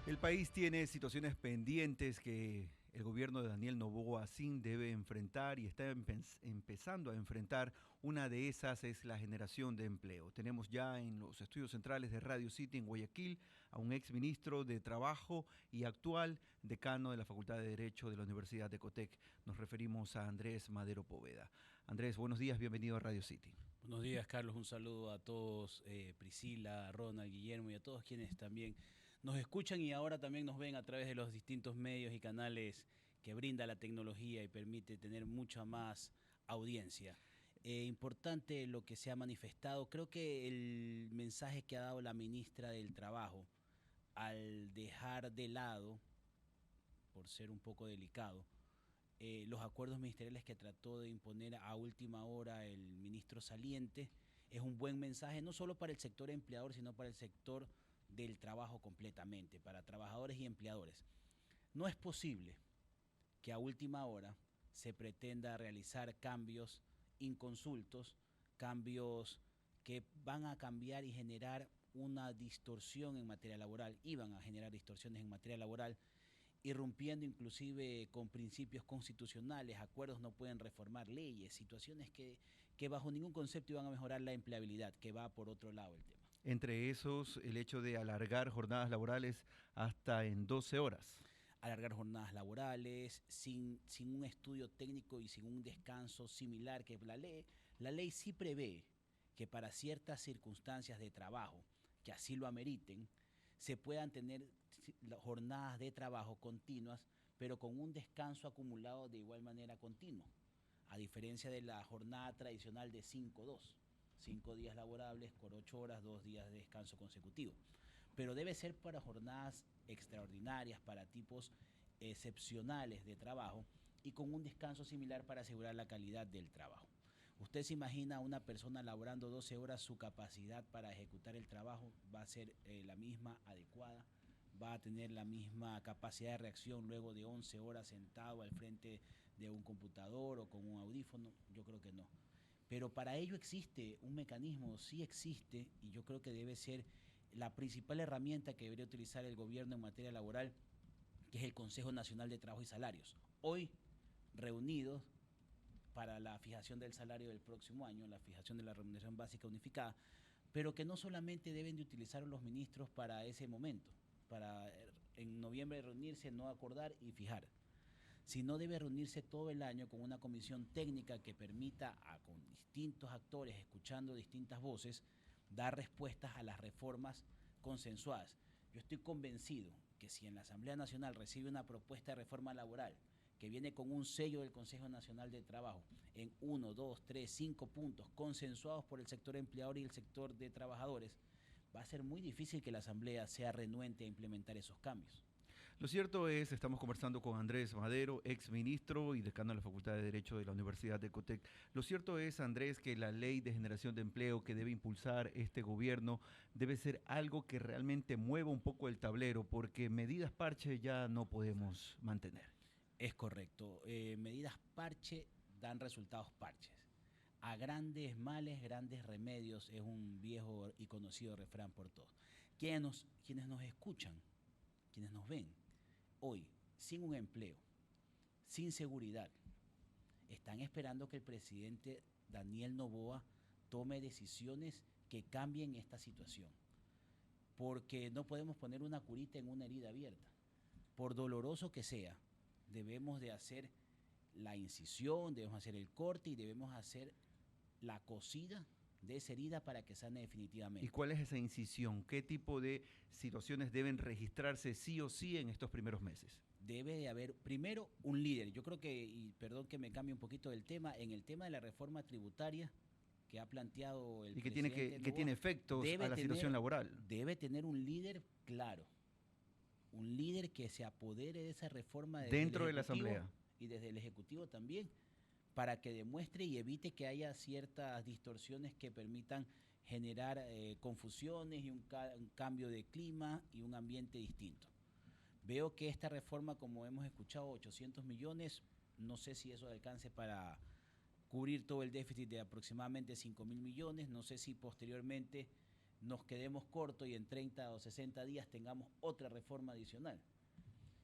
El país tiene situaciones pendientes que el gobierno de Daniel Noboa Sin debe enfrentar y está empezando a enfrentar. Una de esas es la generación de empleo. Tenemos ya en los estudios centrales de Radio City en Guayaquil a un exministro de Trabajo y actual decano de la Facultad de Derecho de la Universidad de Cotec. Nos referimos a Andrés Madero Poveda. Andrés, buenos días, bienvenido a Radio City. Buenos días, Carlos. Un saludo a todos, Priscila, Ronald, Guillermo y a todos quienes también nos escuchan y ahora también nos ven a través de los distintos medios y canales que brinda la tecnología y permite tener mucha más audiencia. Importante lo que se ha manifestado. Creo que el mensaje que ha dado la ministra del Trabajo al dejar de lado, por ser un poco delicado, los acuerdos ministeriales que trató de imponer a última hora el ministro saliente, es un buen mensaje no solo para el sector empleador, sino para el sector del trabajo completamente, para trabajadores y empleadores. No es posible que a última hora se pretenda realizar cambios inconsultos, cambios que van a cambiar y generar una distorsión en materia laboral, iban a generar distorsiones en materia laboral, irrumpiendo inclusive con principios constitucionales, acuerdos no pueden reformar leyes, situaciones que bajo ningún concepto iban a mejorar la empleabilidad, que va por otro lado el tema. Entre esos, el hecho de alargar jornadas laborales hasta en 12 horas. Alargar jornadas laborales, sin un estudio técnico y sin un descanso similar que la ley sí prevé que para ciertas circunstancias de trabajo que así lo ameriten, se puedan tener jornadas de trabajo continuas, pero con un descanso acumulado de igual manera continuo, a diferencia de la jornada tradicional de 5-2, 5 días laborables por 8 horas, 2 días de descanso consecutivo. Pero debe ser para jornadas extraordinarias, para tipos excepcionales de trabajo y con un descanso similar para asegurar la calidad del trabajo. Usted se imagina a una persona laborando 12 horas, su capacidad para ejecutar el trabajo va a ser la misma, adecuada, va a tener la misma capacidad de reacción luego de 11 horas sentado al frente de un computador o con un audífono. Yo creo que no. Pero para ello existe un mecanismo, sí existe, y yo creo que debe ser la principal herramienta que debería utilizar el gobierno en materia laboral, que es el Consejo Nacional de Trabajo y Salarios. Hoy reunidos para la fijación del salario del próximo año, la fijación de la remuneración básica unificada, pero que no solamente deben de utilizar los ministros para ese momento, para en noviembre reunirse, no acordar y fijar, sino debe reunirse todo el año con una comisión técnica que permita con distintos actores, escuchando distintas voces, dar respuestas a las reformas consensuadas. Yo estoy convencido que si en la Asamblea Nacional recibe una propuesta de reforma laboral que viene con un sello del Consejo Nacional de Trabajo en 1, 2, 3, 5 puntos consensuados por el sector empleador y el sector de trabajadores, va a ser muy difícil que la Asamblea sea renuente a implementar esos cambios. Lo cierto es, estamos conversando con Andrés Madero, ex ministro y decano de la Facultad de Derecho de la Universidad de Cotec. Lo cierto es, Andrés, que la ley de generación de empleo que debe impulsar este gobierno debe ser algo que realmente mueva un poco el tablero, porque medidas parche ya no podemos mantener. Es correcto. Medidas parche dan resultados parches. A grandes males, grandes remedios es un viejo y conocido refrán por todos. Quienes nos escuchan, quienes nos ven hoy sin un empleo, sin seguridad, están esperando que el presidente Daniel Noboa tome decisiones que cambien esta situación. Porque no podemos poner una curita en una herida abierta. Por doloroso que sea, debemos de hacer la incisión, debemos hacer el corte y debemos hacer la cosida de esa herida para que sane ¿Y definitivamente. cuál es esa incisión? ¿Qué tipo de situaciones deben registrarse sí o sí en estos primeros meses? Debe de haber primero un líder. Yo creo que, y perdón que me cambie un poquito del tema, en el tema de la reforma tributaria que ha planteado el Y que tiene, presidente que tiene Novoa, efectos a la situación laboral. debe tener un líder claro, un líder que se apodere de esa reforma desde el Dentro de la Ejecutivo Asamblea. y desde el Ejecutivo también, para que demuestre y evite que haya ciertas distorsiones que permitan generar confusiones y un cambio de clima y un ambiente distinto. Veo que esta reforma, como hemos escuchado, 800 millones, no sé si eso alcance para cubrir todo el déficit de aproximadamente 5.000 millones, no sé si posteriormente nos quedemos cortos y en 30 o 60 días tengamos otra reforma adicional.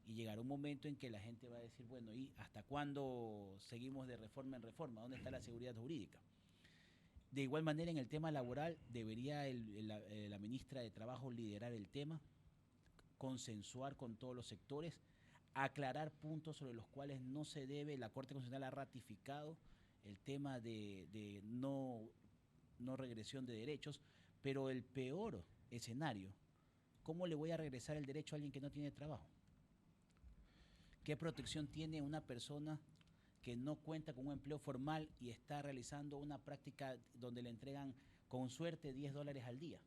Y llegará un momento en que la gente va a decir, bueno, ¿y hasta cuándo seguimos de reforma en reforma? ¿Dónde está la seguridad jurídica? De igual manera, en el tema laboral, debería la ministra de Trabajo liderar el tema, consensuar con todos los sectores, aclarar puntos sobre los cuales no se debe. La Corte Constitucional ha ratificado el tema de no regresión de derechos, pero el peor escenario, ¿cómo le voy a regresar el derecho a alguien que no tiene trabajo? ¿Qué protección tiene una persona que no cuenta con un empleo formal y está realizando una práctica donde le entregan con suerte $10 al día?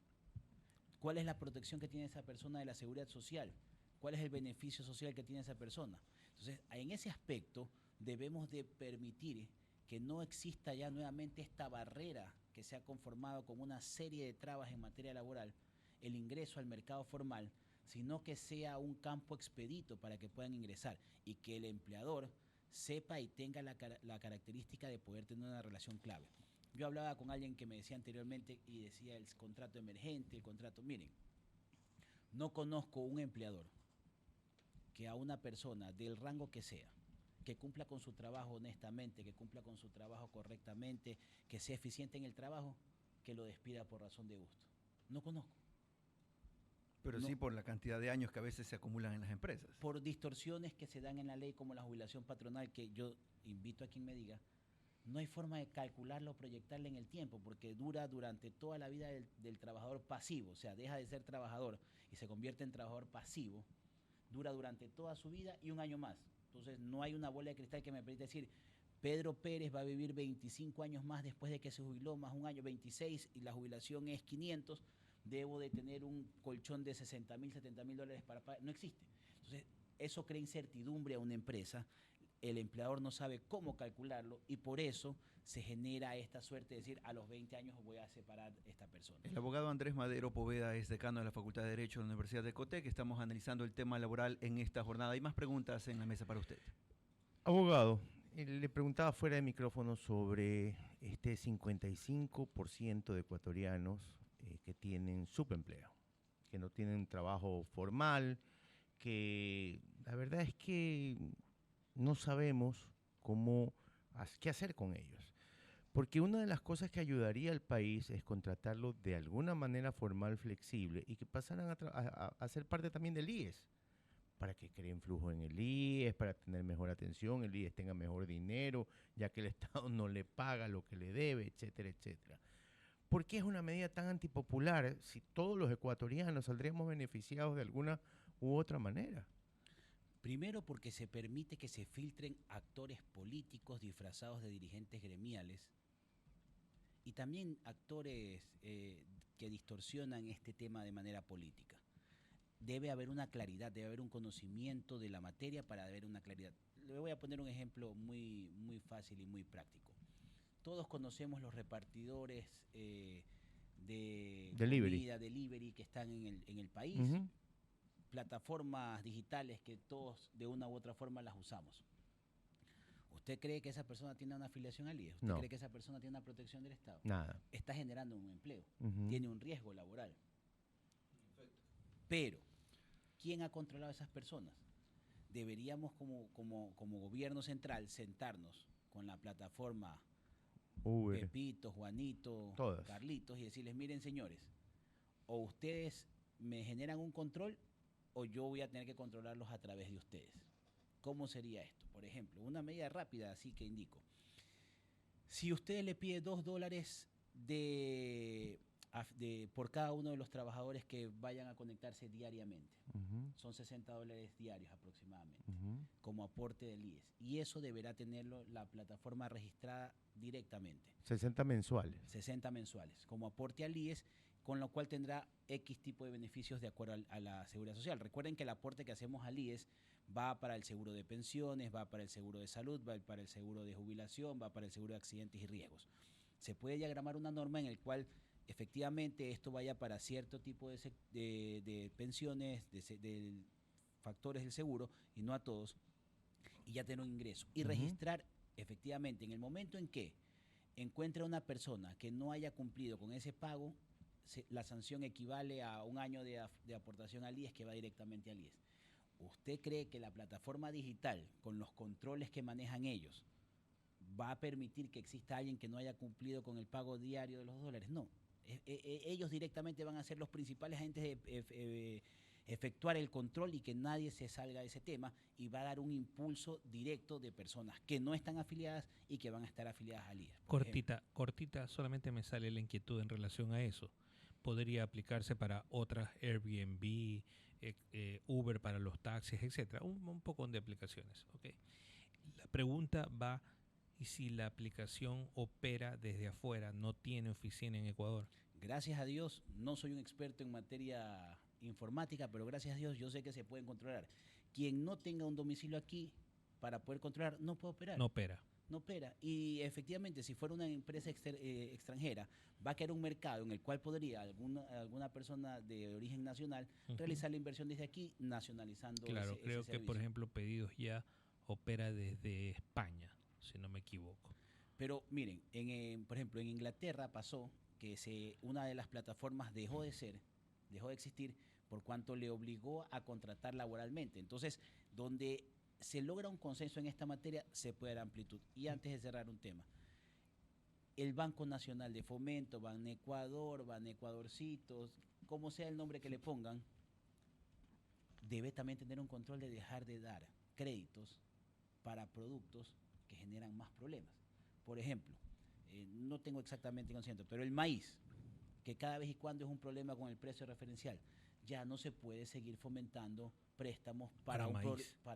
¿Cuál es la protección que tiene esa persona de la seguridad social? ¿Cuál es el beneficio social que tiene esa persona? Entonces, en ese aspecto debemos de permitir que no exista ya nuevamente esta barrera que se ha conformado con una serie de trabas en materia laboral, el ingreso al mercado formal, sino que sea un campo expedito para que puedan ingresar y que el empleador sepa y tenga la característica de poder tener una relación clave. Yo hablaba con alguien que me decía anteriormente y decía el contrato emergente, el contrato, miren, no conozco un empleador que a una persona del rango que sea, que cumpla con su trabajo honestamente, que cumpla con su trabajo correctamente, que sea eficiente en el trabajo, que lo despida por razón de gusto. No conozco. Pero No, sí por la cantidad de años que a veces se acumulan en las empresas. por distorsiones que se dan en la ley como la jubilación patronal, que yo invito a quien me diga, no hay forma de calcularlo o proyectarle en el tiempo, porque dura durante toda la vida del trabajador pasivo, o sea, deja de ser trabajador y se convierte en trabajador pasivo, dura durante toda su vida y un año más. Entonces no hay una bola de cristal que me permita decir, Pedro Pérez va a vivir 25 años más después de que se jubiló, más un año, 26, y la jubilación es 500, debo de tener un colchón de 60.000, 70.000 dólares para pagar. No existe. Entonces, eso crea incertidumbre a una empresa, el empleador no sabe cómo calcularlo y por eso se genera esta suerte de decir, a los 20 años voy a separar esta persona. El abogado Andrés Madero Poveda es decano de la Facultad de Derecho de la Universidad de Cotec. Estamos analizando el tema laboral en esta jornada. Hay más preguntas en la mesa para usted. Abogado, le preguntaba fuera de micrófono sobre este 55% de ecuatorianos que tienen subempleo, que no tienen trabajo formal, que la verdad es que no sabemos qué hacer con ellos. Porque una de las cosas que ayudaría al país es contratarlo de alguna manera formal, flexible, y que pasaran a ser parte también del IES, para que creen flujo en el IES, para tener mejor atención, el IES tenga mejor dinero, ya que el Estado no le paga lo que le debe, etcétera, etcétera. ¿Por qué es una medida tan antipopular si todos los ecuatorianos saldríamos beneficiados de alguna u otra manera? Primero porque se permite que se filtren actores políticos disfrazados de dirigentes gremiales y también actores que distorsionan este tema de manera política. Debe haber una claridad, debe haber un conocimiento de la materia para haber una claridad. Le voy a poner un ejemplo muy, muy fácil y muy práctico. Todos conocemos los repartidores de comida, delivery que están en el país, plataformas digitales que todos de una u otra forma las usamos. ¿Usted cree que esa persona tiene una afiliación al IES? ¿Usted cree que esa persona tiene una protección del Estado? Nada. Está generando un empleo, tiene un riesgo laboral. Pero, ¿quién ha controlado a esas personas? Deberíamos como gobierno central sentarnos con la plataforma Uber, Pepito, Juanito, todas, Carlitos y decirles, miren señores, o ustedes me generan un control o yo voy a tener que controlarlos a través de ustedes. ¿Cómo sería esto? Por ejemplo, una medida rápida así que indico. Si usted le pide $2 por cada uno de los trabajadores que vayan a conectarse diariamente, son $60 diarios aproximadamente, como aporte del IES. Y eso deberá tenerlo la plataforma registrada directamente. 60 mensuales. 60 mensuales, como aporte al IES, con lo cual tendrá X tipo de beneficios de acuerdo a la seguridad social. Recuerden que el aporte que hacemos al IES va para el seguro de pensiones, va para el seguro de salud, va para el seguro de jubilación, va para el seguro de accidentes y riesgos. Se puede diagramar una norma en la cual efectivamente esto vaya para cierto tipo de pensiones, de factores del seguro, y no a todos, y ya tener un ingreso. Y registrar efectivamente en el momento en que encuentre a una persona que no haya cumplido con ese pago, la sanción equivale a un año de aportación al IES que va directamente al IES. ¿Usted cree que la plataforma digital, con los controles que manejan ellos, va a permitir que exista alguien que no haya cumplido con el pago diario de los $2? No. Ellos directamente van a ser los principales agentes de efectuar el control y que nadie se salga de ese tema, y va a dar un impulso directo de personas que no están afiliadas y que van a estar afiliadas al IES. Cortita, solamente me sale la inquietud en relación a eso. Podría aplicarse para otras Airbnb, Uber para los taxis, etcétera, un poco de aplicaciones. ¿Okay? La pregunta va: ¿y si la aplicación opera desde afuera, no tiene oficina en Ecuador? Gracias a Dios, no soy un experto en materia informática, pero gracias a Dios yo sé que se pueden controlar. Quien no tenga un domicilio aquí para poder controlar no puede operar. No opera. No opera. Y efectivamente, si fuera una empresa extranjera, va a quedar un mercado en el cual podría alguna persona de origen nacional realizar la inversión desde aquí, nacionalizando Claro, ese creo que, servicio. por ejemplo, Pedidos Ya opera desde España, si no me equivoco. Pero miren, por ejemplo, en Inglaterra pasó que una de las plataformas dejó de existir por cuanto le obligó a contratar laboralmente. Entonces, donde se logra un consenso en esta materia, se puede dar amplitud. Y antes de cerrar un tema, el Banco Nacional de Fomento, Banecuador, Banecuadorcitos, como sea el nombre que le pongan, debe también tener un control de dejar de dar créditos para productos que generan más problemas. Por ejemplo, no tengo exactamente conocimiento, pero el maíz, que cada vez y cuando es un problema con el precio referencial, ya no se puede seguir fomentando préstamos para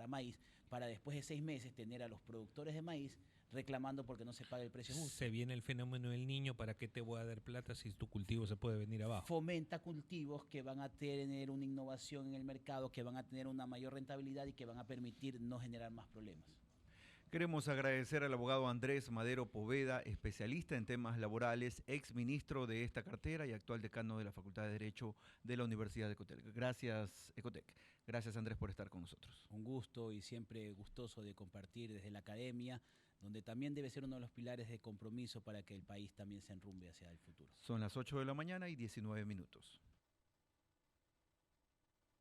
maíz, para después de 6 meses tener a los productores de maíz reclamando porque no se paga el precio justo. Se viene el fenómeno del niño: ¿para qué te voy a dar plata si tu cultivo se puede venir abajo? Fomenta cultivos que van a tener una innovación en el mercado, que van a tener una mayor rentabilidad y que van a permitir no generar más problemas. Queremos agradecer al abogado Andrés Madero Poveda, especialista en temas laborales, ex ministro de esta cartera y actual decano de la Facultad de Derecho de la Universidad de Ecotec. Gracias, Ecotec. Gracias, Andrés, por estar con nosotros. Un gusto, y siempre gustoso de compartir desde la academia, donde también debe ser uno de los pilares de compromiso para que el país también se enrumbe hacia el futuro. Son las 8 de la mañana y 19 minutos.